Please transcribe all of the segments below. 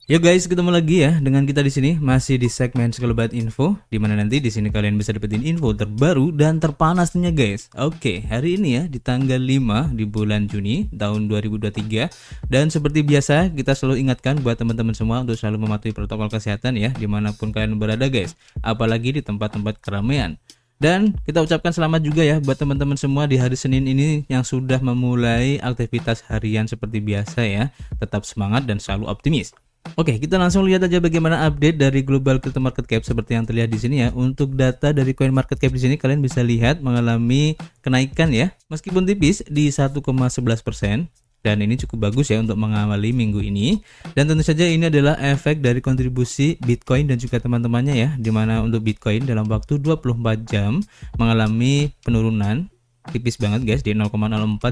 Yo guys, ketemu lagi ya dengan kita di sini masih di segmen Sekelebat Info, di mana nanti di sini kalian bisa dapetin info terbaru dan terpanasnya guys. Oke, hari ini ya di tanggal 5 di bulan Juni tahun 2023, dan seperti biasa kita selalu ingatkan buat teman-teman semua untuk selalu mematuhi protokol kesehatan ya dimanapun kalian berada guys, apalagi di tempat-tempat keramaian. Dan kita ucapkan selamat juga ya buat teman-teman semua di hari Senin ini yang sudah memulai aktivitas harian seperti biasa ya. Tetap semangat dan selalu optimis. Oke, kita langsung lihat aja bagaimana update dari global crypto market cap seperti yang terlihat di sini ya. Untuk data dari coin market cap di sini kalian bisa lihat mengalami kenaikan ya, meskipun tipis di 1,11%. Dan ini cukup bagus ya untuk mengawali minggu ini. Dan tentu saja ini adalah efek dari kontribusi Bitcoin dan juga teman-temannya ya, dimana untuk Bitcoin dalam waktu 24 jam mengalami penurunan tipis banget guys di 0,04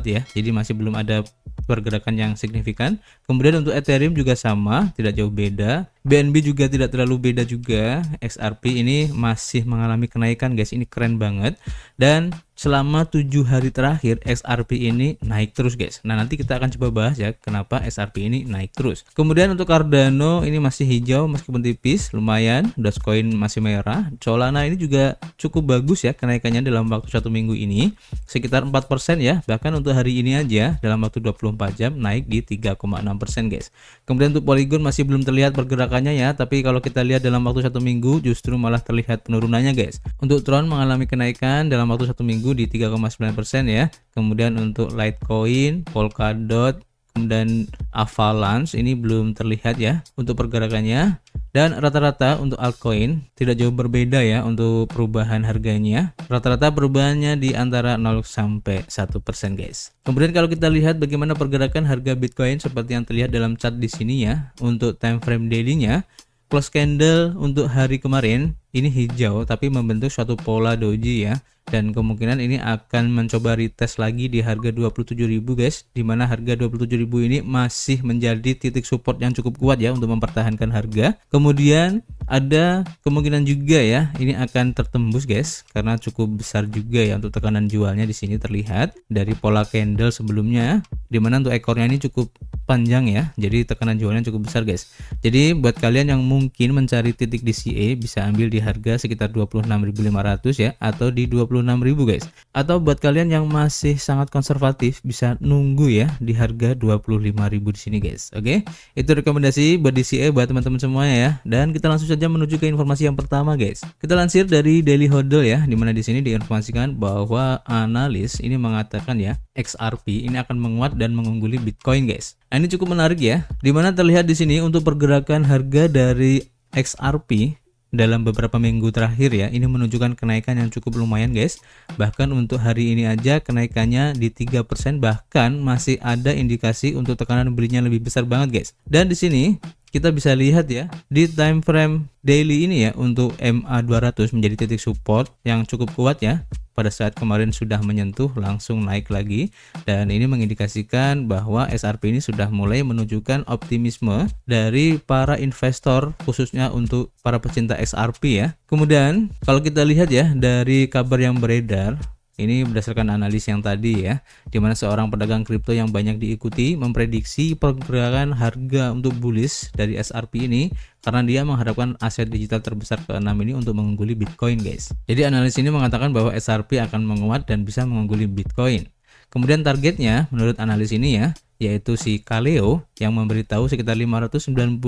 ya, jadi masih belum ada pergerakan yang signifikan. Kemudian untuk Ethereum juga sama, tidak jauh beda. BNB juga tidak terlalu beda juga. XRP ini masih mengalami kenaikan guys, ini keren banget. Dan selama 7 hari terakhir XRP ini naik terus guys. Nah nanti kita akan coba bahas ya kenapa XRP ini naik terus. Kemudian untuk Cardano ini masih hijau meskipun tipis, lumayan. Dogecoin masih merah. Solana ini juga cukup bagus ya kenaikannya dalam waktu 1 minggu ini, sekitar 4% ya. Bahkan untuk hari ini aja dalam waktu 24 jam naik di 3,6% guys. Kemudian untuk Polygon masih belum terlihat pergerakannya ya, tapi kalau kita lihat dalam waktu 1 minggu justru malah terlihat penurunannya guys. Untuk Tron mengalami kenaikan dalam waktu 1 minggu di 3,9% ya. Kemudian untuk Litecoin, Polkadot, kemudian Avalanche ini belum terlihat ya untuk pergerakannya. Dan rata-rata untuk altcoin tidak jauh berbeda ya untuk perubahan harganya. Rata-rata perubahannya di antara 0 sampai 1% guys. Kemudian kalau kita lihat bagaimana pergerakan harga Bitcoin seperti yang terlihat dalam chart di sini ya. Untuk time frame daily-nya, close candle untuk hari kemarin ini hijau tapi membentuk suatu pola doji ya, dan kemungkinan ini akan mencoba retest lagi di harga 27.000 guys, dimana harga 27.000 ini masih menjadi titik support yang cukup kuat ya untuk mempertahankan harga. Kemudian ada kemungkinan juga ya ini akan tertembus guys, karena cukup besar juga ya untuk tekanan jualnya di sini terlihat dari pola candle sebelumnya, dimana untuk ekornya ini cukup panjang ya, jadi tekanan jualnya cukup besar guys. Jadi buat kalian yang mungkin mencari titik DCA bisa ambil di harga sekitar 26.500 ya, atau di 26.000 guys. Atau buat kalian yang masih sangat konservatif bisa nunggu ya di harga 25.000 di sini guys. Oke, itu rekomendasi buat DCA buat teman-teman semuanya ya. Dan kita langsung saja menuju ke informasi yang pertama guys. Kita lansir dari Daily Hodl ya, dimana di sini diinformasikan bahwa analis ini mengatakan ya XRP ini akan menguat dan mengungguli Bitcoin guys. Nah, ini cukup menarik ya, dimana terlihat di sini untuk pergerakan harga dari XRP dalam beberapa minggu terakhir ya, ini menunjukkan kenaikan yang cukup lumayan guys. Bahkan untuk hari ini aja kenaikannya di 3%, bahkan masih ada indikasi untuk tekanan belinya lebih besar banget guys. Dan di sini kita bisa lihat ya di time frame daily ini ya, untuk MA200 menjadi titik support yang cukup kuat ya. Pada saat kemarin sudah menyentuh langsung naik lagi, dan ini mengindikasikan bahwa XRP ini sudah mulai menunjukkan optimisme dari para investor, khususnya untuk para pecinta XRP ya. Kemudian kalau kita lihat ya dari kabar yang beredar, ini berdasarkan analis yang tadi ya, dimana seorang pedagang kripto yang banyak diikuti memprediksi pergerakan harga untuk bullish dari XRP ini, karena dia mengharapkan aset digital terbesar ke-6 ini untuk mengungguli Bitcoin guys. Jadi analis ini mengatakan bahwa XRP akan menguat dan bisa mengungguli Bitcoin. Kemudian targetnya menurut analis ini ya, yaitu si Kaleo yang memberitahu sekitar 590.000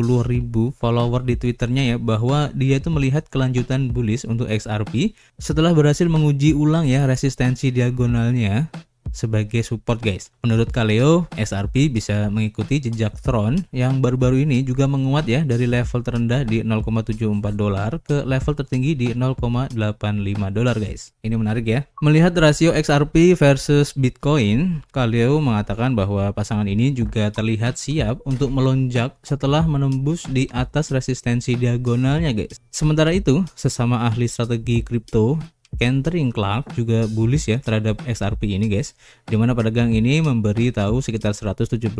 follower di Twitternya ya, bahwa dia itu melihat kelanjutan bullish untuk XRP setelah berhasil menguji ulang ya resistensi diagonalnya sebagai support guys. Menurut Kaleo, XRP bisa mengikuti jejak Tron yang baru-baru ini juga menguat ya dari level terendah di $0,74 ke level tertinggi di $0,85 guys. Ini menarik ya. Melihat rasio XRP versus Bitcoin, Kaleo mengatakan bahwa pasangan ini juga terlihat siap untuk melonjak setelah menembus di atas resistensi diagonalnya guys. Sementara itu, sesama ahli strategi kripto Catherine Clark juga bullish ya terhadap XRP ini guys, dimana pedagang ini memberi tahu sekitar 176.100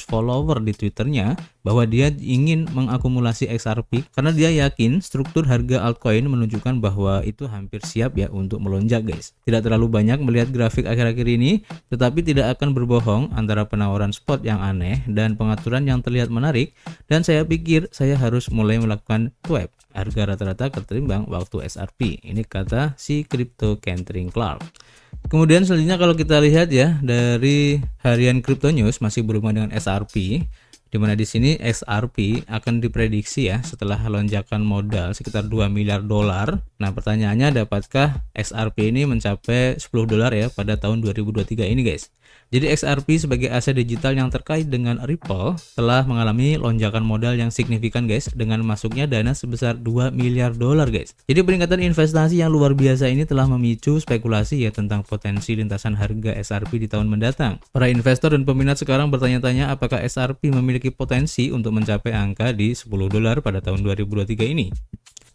follower di Twitternya bahwa dia ingin mengakumulasi XRP karena dia yakin struktur harga altcoin menunjukkan bahwa itu hampir siap ya untuk melonjak guys. Tidak terlalu banyak melihat grafik akhir-akhir ini, tetapi tidak akan berbohong antara penawaran spot yang aneh dan pengaturan yang terlihat menarik, dan saya pikir saya harus mulai melakukan swap harga rata-rata keterimbang waktu XRP. Ini kata si crypto Catherine Clark. Kemudian selanjutnya kalau kita lihat ya dari harian Crypto News masih berhubungan dengan XRP, di mana di sini XRP akan diprediksi ya setelah lonjakan modal sekitar 2 miliar dolar. Nah, pertanyaannya dapatkah XRP ini mencapai 10 dolar ya pada tahun 2023 ini guys. Jadi XRP sebagai aset digital yang terkait dengan Ripple telah mengalami lonjakan modal yang signifikan guys, dengan masuknya dana sebesar 2 miliar dolar guys. Jadi peningkatan investasi yang luar biasa ini telah memicu spekulasi ya tentang potensi lintasan harga XRP di tahun mendatang. Para investor dan peminat sekarang bertanya-tanya apakah XRP memiliki potensi untuk mencapai angka di 10 dolar pada tahun 2023 ini.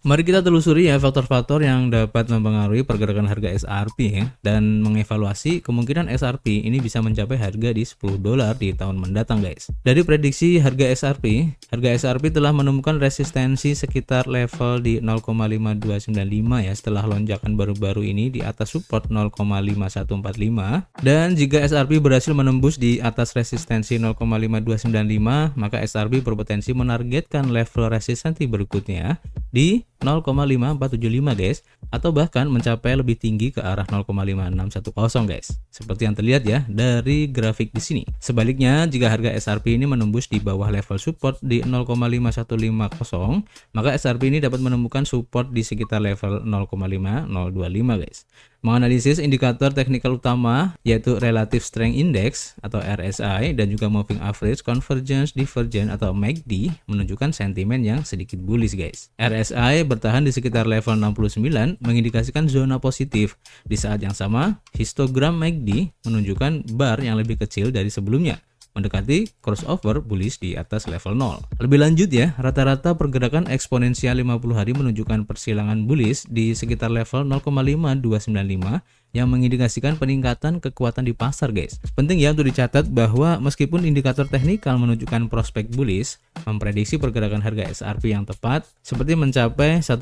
Mari kita telusuri ya faktor-faktor yang dapat mempengaruhi pergerakan harga XRP ya, dan mengevaluasi kemungkinan XRP ini bisa mencapai harga di 10 dolar di tahun mendatang guys. Dari prediksi harga XRP telah menemukan resistensi sekitar level di 0,5295 ya setelah lonjakan baru-baru ini di atas support 0,5145, dan jika XRP berhasil menembus di atas resistensi 0,5295, maka XRP berpotensi menargetkan level resistensi berikutnya di 0,5475 guys, atau bahkan mencapai lebih tinggi ke arah 0,5610 guys. Seperti yang terlihat ya dari grafik di sini. Sebaliknya, jika harga XRP ini menembus di bawah level support di 0,5150, maka XRP ini dapat menemukan support di sekitar level 0,5025 guys. Menganalisis indikator teknikal utama yaitu Relative Strength Index atau RSI dan juga Moving Average Convergence Divergence atau MACD menunjukkan sentimen yang sedikit bullish guys. RSI bertahan di sekitar level 69 mengindikasikan zona positif. Di saat yang sama, histogram MACD menunjukkan bar yang lebih kecil dari sebelumnya, mendekati crossover bullish di atas level 0. Lebih lanjut ya, rata-rata pergerakan eksponensial 50 hari menunjukkan persilangan bullish di sekitar level 0,5295 yang mengindikasikan peningkatan kekuatan di pasar guys. Penting ya untuk dicatat bahwa meskipun indikator teknikal menunjukkan prospek bullish, memprediksi pergerakan harga XRP yang tepat seperti mencapai 1,10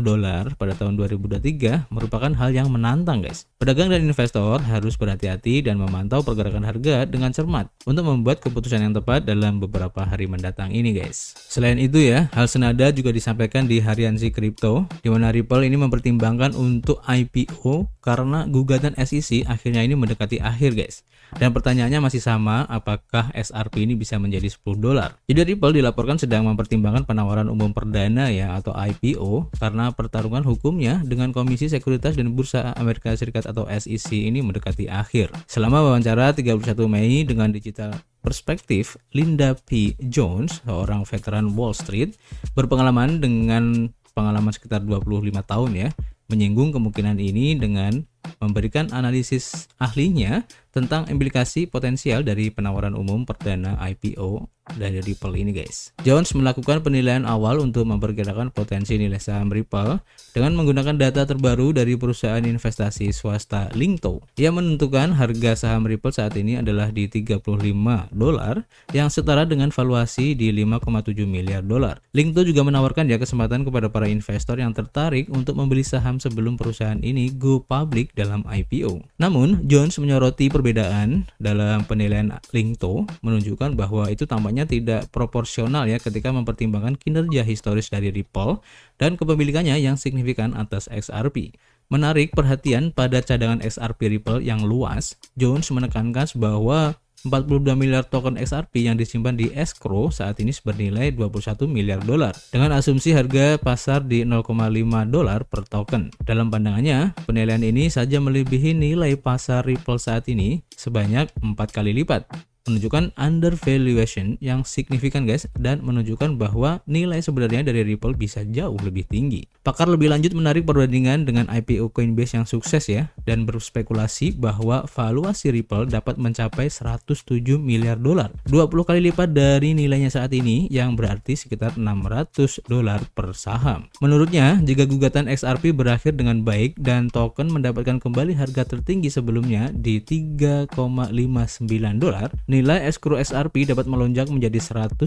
dolar pada tahun 2023 merupakan hal yang menantang guys. Pedagang dan investor harus berhati-hati dan memantau pergerakan harga dengan cermat untuk membuat keputusan yang tepat dalam beberapa hari mendatang ini guys. Selain itu ya, hal senada juga disampaikan di harian si Crypto, di mana Ripple ini mempertimbangkan untuk IPO karena gugatan SEC akhirnya ini mendekati akhir guys. Dan pertanyaannya masih sama, apakah XRP ini bisa menjadi 10 dolar? Jadi Ripple dilaporkan sedang mempertimbangkan penawaran umum perdana ya atau IPO karena pertarungan hukumnya dengan Komisi Sekuritas dan Bursa Amerika Serikat atau SEC ini mendekati akhir. Selama wawancara 31 Mei dengan Digital Perspektif, Linda P. Jones, seorang veteran Wall Street berpengalaman dengan pengalaman sekitar 25 tahun ya, menyinggung kemungkinan ini dengan memberikan analisis ahlinya tentang implikasi potensial dari penawaran umum perdana IPO dari Ripple ini guys. Jones melakukan penilaian awal untuk memperkirakan potensi nilai saham Ripple dengan menggunakan data terbaru dari perusahaan investasi swasta Linkto. Ia menentukan harga saham Ripple saat ini adalah di 35 dolar yang setara dengan valuasi di 5,7 miliar dolar. Linkto juga menawarkan ya kesempatan kepada para investor yang tertarik untuk membeli saham sebelum perusahaan ini go public dalam IPO. Namun, Jones menyoroti perbedaan dalam penilaian Linkto menunjukkan bahwa itu tampaknya tidak proporsional ya ketika mempertimbangkan kinerja historis dari Ripple dan kepemilikannya yang signifikan atas XRP. Menarik perhatian pada cadangan XRP Ripple yang luas, Jones menekankan bahwa 42 miliar token XRP yang disimpan di escrow saat ini bernilai 21 miliar dolar dengan asumsi harga pasar di 0,5 dolar per token. Dalam pandangannya, penilaian ini saja melebihi nilai pasar Ripple saat ini sebanyak 4 kali lipat. menunjukkan undervaluation yang signifikan guys, dan menunjukkan bahwa nilai sebenarnya dari Ripple bisa jauh lebih tinggi. Pakar lebih lanjut menarik perbandingan dengan IPO Coinbase yang sukses ya, dan berspekulasi bahwa valuasi Ripple dapat mencapai 107 miliar dolar, 20 kali lipat dari nilainya saat ini, yang berarti sekitar 600 dolar per saham. Menurutnya, jika gugatan XRP berakhir dengan baik dan token mendapatkan kembali harga tertinggi sebelumnya di 3,59 dolar, nilai escrow XRP dapat melonjak menjadi 150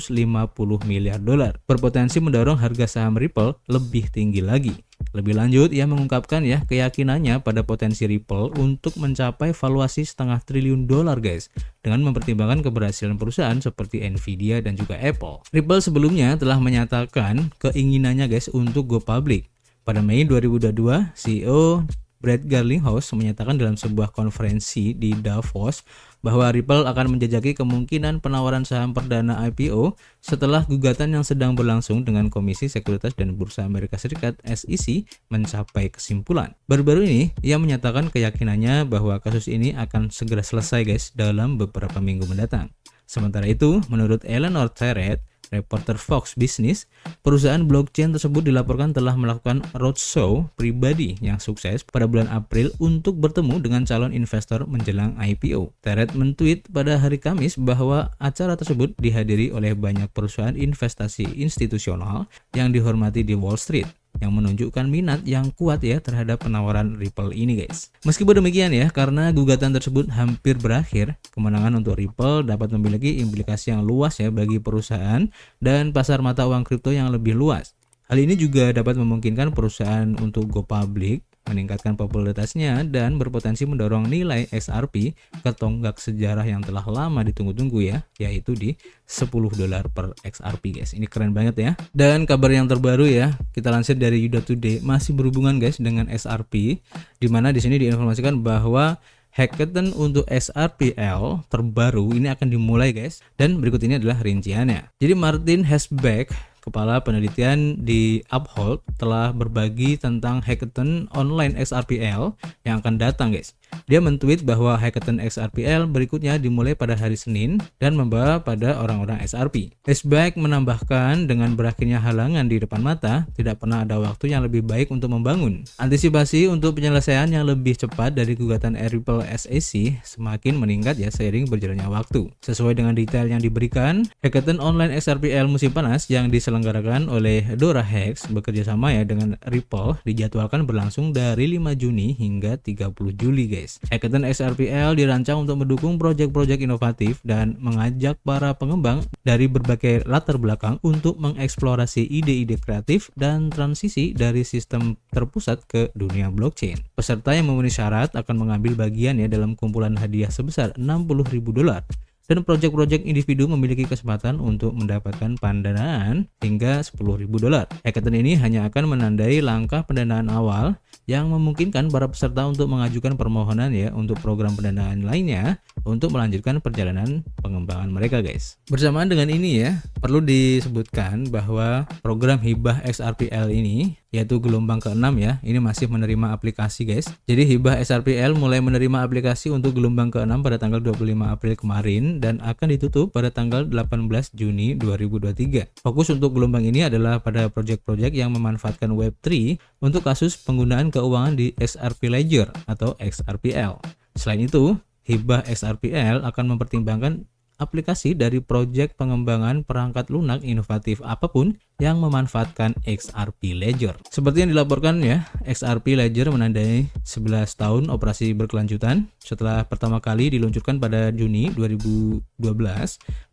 miliar dolar, berpotensi mendorong harga saham Ripple lebih tinggi lagi. Lebih lanjut, ia mengungkapkan ya keyakinannya pada potensi Ripple untuk mencapai valuasi setengah triliun dolar guys, dengan mempertimbangkan keberhasilan perusahaan seperti Nvidia dan juga Apple. Ripple sebelumnya telah menyatakan keinginannya guys untuk go public. Pada Mei 2022, CEO Brad Garlinghouse menyatakan dalam sebuah konferensi di Davos bahwa Ripple akan menjajaki kemungkinan penawaran saham perdana IPO setelah gugatan yang sedang berlangsung dengan Komisi Sekuritas dan Bursa Amerika Serikat (SEC) mencapai kesimpulan. Baru-baru ini, ia menyatakan keyakinannya bahwa kasus ini akan segera selesai guys dalam beberapa minggu mendatang. Sementara itu, menurut Eleanor Terret, reporter Fox Business, perusahaan blockchain tersebut dilaporkan telah melakukan roadshow pribadi yang sukses pada bulan April untuk bertemu dengan calon investor menjelang IPO. Terret mentweet pada hari Kamis bahwa acara tersebut dihadiri oleh banyak perusahaan investasi institusional yang dihormati di Wall Street, yang menunjukkan minat yang kuat ya terhadap penawaran Ripple ini guys. Meskipun demikian ya, karena gugatan tersebut hampir berakhir, kemenangan untuk Ripple dapat memiliki implikasi yang luas ya bagi perusahaan dan pasar mata uang kripto yang lebih luas. Hal ini juga dapat memungkinkan perusahaan untuk go public, meningkatkan popularitasnya, dan berpotensi mendorong nilai XRP ke tonggak sejarah yang telah lama ditunggu-tunggu ya, yaitu di 10 dolar per XRP guys. Ini keren banget ya. Dan kabar yang terbaru ya, kita lansir dari Yuda Today, masih berhubungan guys dengan XRP, di mana di sini diinformasikan bahwa hackathon untuk XRPL terbaru ini akan dimulai guys, dan berikut ini adalah rinciannya. Jadi Martin Hesbeck, kepala penelitian di Uphold, telah berbagi tentang hackathon online XRPL yang akan datang guys. Dia mentweet bahwa hackathon XRPL berikutnya dimulai pada hari Senin dan membawa pada orang-orang XRP. Hesbeck menambahkan, dengan berakhirnya halangan di depan mata, tidak pernah ada waktu yang lebih baik untuk membangun. Antisipasi untuk penyelesaian yang lebih cepat dari gugatan Ripple SEC semakin meningkat ya seiring berjalannya waktu. Sesuai dengan detail yang diberikan, hackathon online XRPL musim panas yang diselenggarakan oleh Dora Hex bekerja sama ya dengan Ripple dijadwalkan berlangsung dari 5 Juni hingga 30 Juli guys. Hackathon XRPL dirancang untuk mendukung proyek-proyek inovatif dan mengajak para pengembang dari berbagai latar belakang untuk mengeksplorasi ide-ide kreatif dan transisi dari sistem terpusat ke dunia blockchain. Peserta yang memenuhi syarat akan mengambil bagian ya dalam kumpulan hadiah sebesar 60.000 dolar. Dan proyek-proyek individu memiliki kesempatan untuk mendapatkan pendanaan hingga 10.000 dolar. Hackathon ini hanya akan menandai langkah pendanaan awal yang memungkinkan para peserta untuk mengajukan permohonan ya untuk program pendanaan lainnya untuk melanjutkan perjalanan pengembangan mereka guys. Bersamaan dengan ini ya, perlu disebutkan bahwa program hibah XRPL ini, yaitu gelombang ke-6 ya, ini masih menerima aplikasi guys. Jadi hibah XRPL mulai menerima aplikasi untuk gelombang ke-6 pada tanggal 25 April kemarin dan akan ditutup pada tanggal 18 Juni 2023. Fokus untuk gelombang ini adalah pada proyek-proyek yang memanfaatkan Web3 untuk kasus penggunaan keuangan di XRP Ledger atau XRPL. Selain itu, hibah XRPL akan mempertimbangkan aplikasi dari proyek pengembangan perangkat lunak inovatif apapun yang memanfaatkan XRP Ledger. Seperti yang dilaporkan ya, XRP Ledger menandai 11 tahun operasi berkelanjutan setelah pertama kali diluncurkan pada Juni 2012.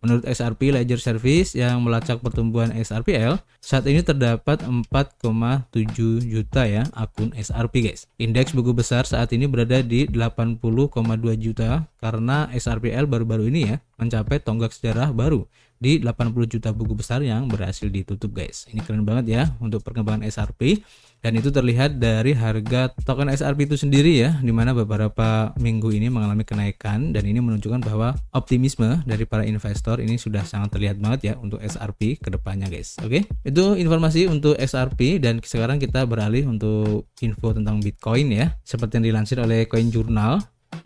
Menurut XRP Ledger Service yang melacak pertumbuhan XRPL, saat ini terdapat 4,7 juta ya akun XRP guys. Indeks buku besar saat ini berada di 80,2 juta karena XRPL baru-baru ini ya mencapai tonggak sejarah baru di 80 juta buku besar yang berhasil ditutup guys. Ini keren banget ya untuk perkembangan XRP, dan itu terlihat dari harga token XRP itu sendiri ya, dimana beberapa minggu ini mengalami kenaikan, dan ini menunjukkan bahwa optimisme dari para investor ini sudah sangat terlihat banget ya untuk XRP kedepannya guys. Oke, itu informasi untuk XRP, dan sekarang kita beralih untuk info tentang Bitcoin ya. Seperti yang dilansir oleh Coin Journal,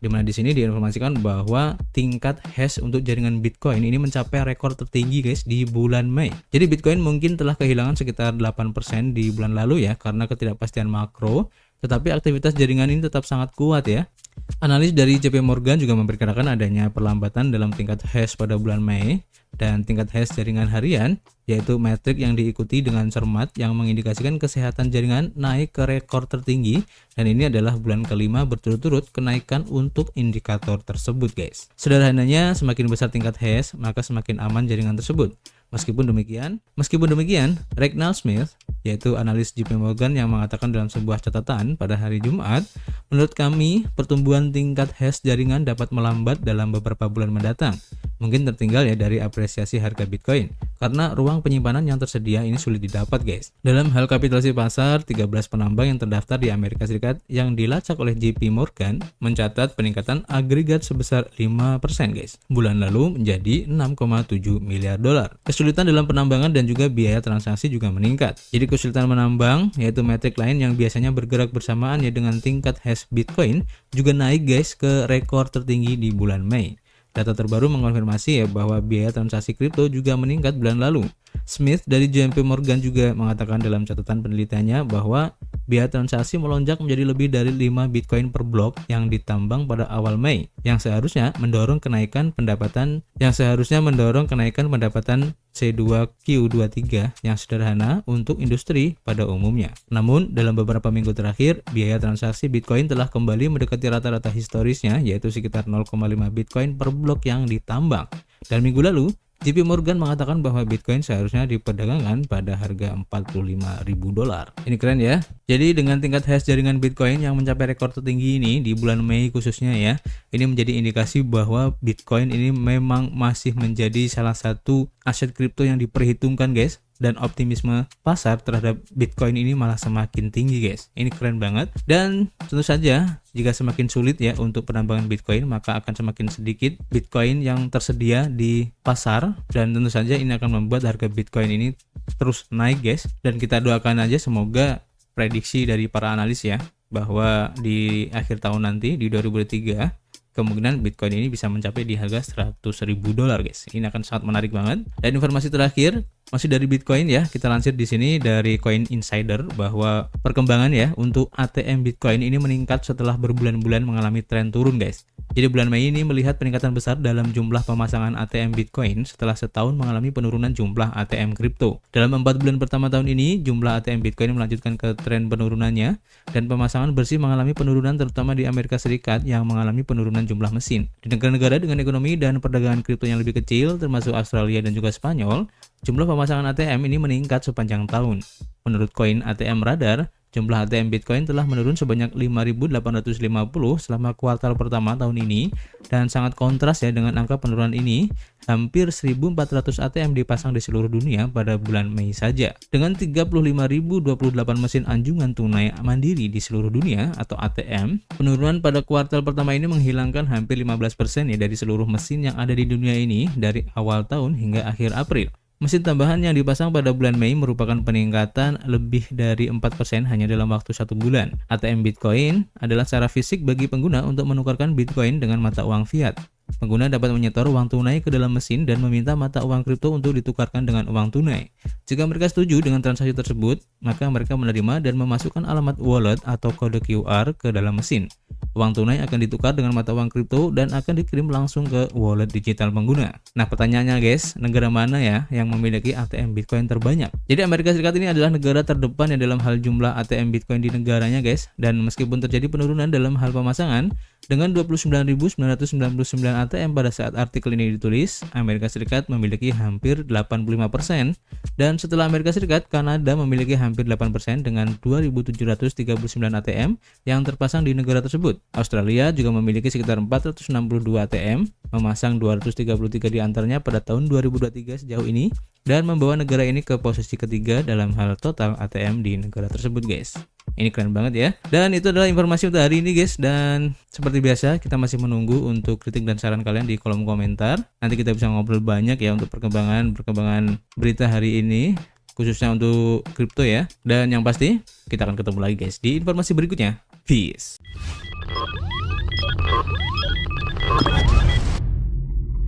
Dimana di sini diinformasikan bahwa tingkat hash untuk jaringan Bitcoin ini mencapai rekor tertinggi guys di bulan Mei. Jadi Bitcoin mungkin telah kehilangan sekitar 8% di bulan lalu ya karena ketidakpastian makro, tetapi aktivitas jaringan ini tetap sangat kuat ya. Analis dari JP Morgan juga memperkirakan adanya perlambatan dalam tingkat hash pada bulan Mei, dan tingkat hash jaringan harian yaitu metrik yang diikuti dengan cermat yang mengindikasikan kesehatan jaringan naik ke rekor tertinggi, dan ini adalah bulan kelima berturut-turut kenaikan untuk indikator tersebut guys. Sederhananya, semakin besar tingkat hash maka semakin aman jaringan tersebut. Meskipun demikian, Reginald Smith, yaitu analis JP Morgan, yang mengatakan dalam sebuah catatan pada hari Jumat, menurut kami pertumbuhan tingkat hash jaringan dapat melambat dalam beberapa bulan mendatang. Mungkin tertinggal ya dari apresiasi harga Bitcoin, karena ruang penyimpanan yang tersedia ini sulit didapat guys. Dalam hal kapitalisasi pasar, 13 penambang yang terdaftar di Amerika Serikat yang dilacak oleh JP Morgan mencatat peningkatan agregat sebesar 5% guys. Bulan lalu menjadi 6,7 miliar dolar. Kesulitan dalam penambangan dan juga biaya transaksi juga meningkat. Jadi kesulitan menambang, yaitu metrik lain yang biasanya bergerak bersamaan ya dengan tingkat hash Bitcoin, juga naik guys ke rekor tertinggi di bulan Mei. Data terbaru mengonfirmasi ya bahwa biaya transaksi kripto juga meningkat bulan lalu. Smith dari JP Morgan juga mengatakan dalam catatan penelitiannya bahwa biaya transaksi melonjak menjadi lebih dari 5 Bitcoin per blok yang ditambang pada awal Mei, yang seharusnya mendorong kenaikan pendapatan C2Q23 yang sederhana untuk industri pada umumnya. Namun, dalam beberapa minggu terakhir, biaya transaksi Bitcoin telah kembali mendekati rata-rata historisnya, yaitu sekitar 0,5 Bitcoin per blok yang ditambang. Dan minggu lalu, JP Morgan mengatakan bahwa Bitcoin seharusnya diperdagangkan pada harga 45.000 dolar. Ini keren ya. Jadi dengan tingkat hash jaringan Bitcoin yang mencapai rekor tertinggi ini di bulan Mei khususnya ya, ini menjadi indikasi bahwa Bitcoin ini memang masih menjadi salah satu aset kripto yang diperhitungkan guys. Dan optimisme pasar terhadap Bitcoin ini malah semakin tinggi guys. Ini keren banget. Dan tentu saja jika semakin sulit ya untuk penambangan Bitcoin, maka akan semakin sedikit Bitcoin yang tersedia di pasar, dan tentu saja ini akan membuat harga Bitcoin ini terus naik guys. Dan kita doakan aja semoga prediksi dari para analis ya, bahwa di akhir tahun nanti di 2023 kemungkinan Bitcoin ini bisa mencapai di harga 100.000 dolar guys. Ini akan sangat menarik banget. Dan informasi terakhir masih dari Bitcoin ya, kita lansir di sini dari Coin Insider bahwa perkembangan ya untuk ATM Bitcoin ini meningkat setelah berbulan-bulan mengalami tren turun guys. Jadi bulan Mei ini melihat peningkatan besar dalam jumlah pemasangan ATM Bitcoin setelah setahun mengalami penurunan jumlah ATM kripto. Dalam 4 bulan pertama tahun ini, jumlah ATM Bitcoin melanjutkan ke tren penurunannya, dan pemasangan bersih mengalami penurunan terutama di Amerika Serikat yang mengalami penurunan jumlah mesin. Di negara-negara dengan ekonomi dan perdagangan kripto yang lebih kecil termasuk Australia dan juga Spanyol, jumlah pemasangan ATM ini meningkat sepanjang tahun. Menurut Coin ATM Radar, jumlah ATM Bitcoin telah menurun sebanyak 5.850 selama kuartal pertama tahun ini, dan sangat kontras ya dengan angka penurunan ini. Hampir 1.400 ATM dipasang di seluruh dunia pada bulan Mei saja. Dengan 35.028 mesin anjungan tunai mandiri di seluruh dunia atau ATM, penurunan pada kuartal pertama ini menghilangkan hampir 15% ya dari seluruh mesin yang ada di dunia ini dari awal tahun hingga akhir April. Mesin tambahan yang dipasang pada bulan Mei merupakan peningkatan lebih dari 4% hanya dalam waktu 1 bulan. ATM Bitcoin adalah cara fisik bagi pengguna untuk menukarkan Bitcoin dengan mata uang fiat. Pengguna dapat menyetor uang tunai ke dalam mesin dan meminta mata uang kripto untuk ditukarkan dengan uang tunai. Jika mereka setuju dengan transaksi tersebut, maka mereka menerima dan memasukkan alamat wallet atau kode QR ke dalam mesin. Uang tunai akan ditukar dengan mata uang kripto dan akan dikirim langsung ke wallet digital pengguna. Nah, pertanyaannya guys, negara mana ya yang memiliki ATM Bitcoin terbanyak? Jadi Amerika Serikat ini adalah negara terdepan ya dalam hal jumlah ATM Bitcoin di negaranya guys. Dan meskipun terjadi penurunan dalam hal pemasangan, dengan 29.999 ATM pada saat artikel ini ditulis, Amerika Serikat memiliki hampir 85%, dan setelah Amerika Serikat, Kanada memiliki hampir 8% dengan 2.739 ATM yang terpasang di negara tersebut. Australia juga memiliki sekitar 462 ATM, memasang 233 di antaranya pada tahun 2023 sejauh ini, dan membawa negara ini ke posisi ketiga dalam hal total ATM di negara tersebut guys. Ini keren banget ya. Dan itu adalah informasi untuk hari ini guys. Dan seperti biasa kita masih menunggu untuk kritik dan saran kalian di kolom komentar. Nanti kita bisa ngobrol banyak ya untuk perkembangan berita hari ini, khususnya untuk kripto ya. Dan yang pasti kita akan ketemu lagi guys di informasi berikutnya. Peace.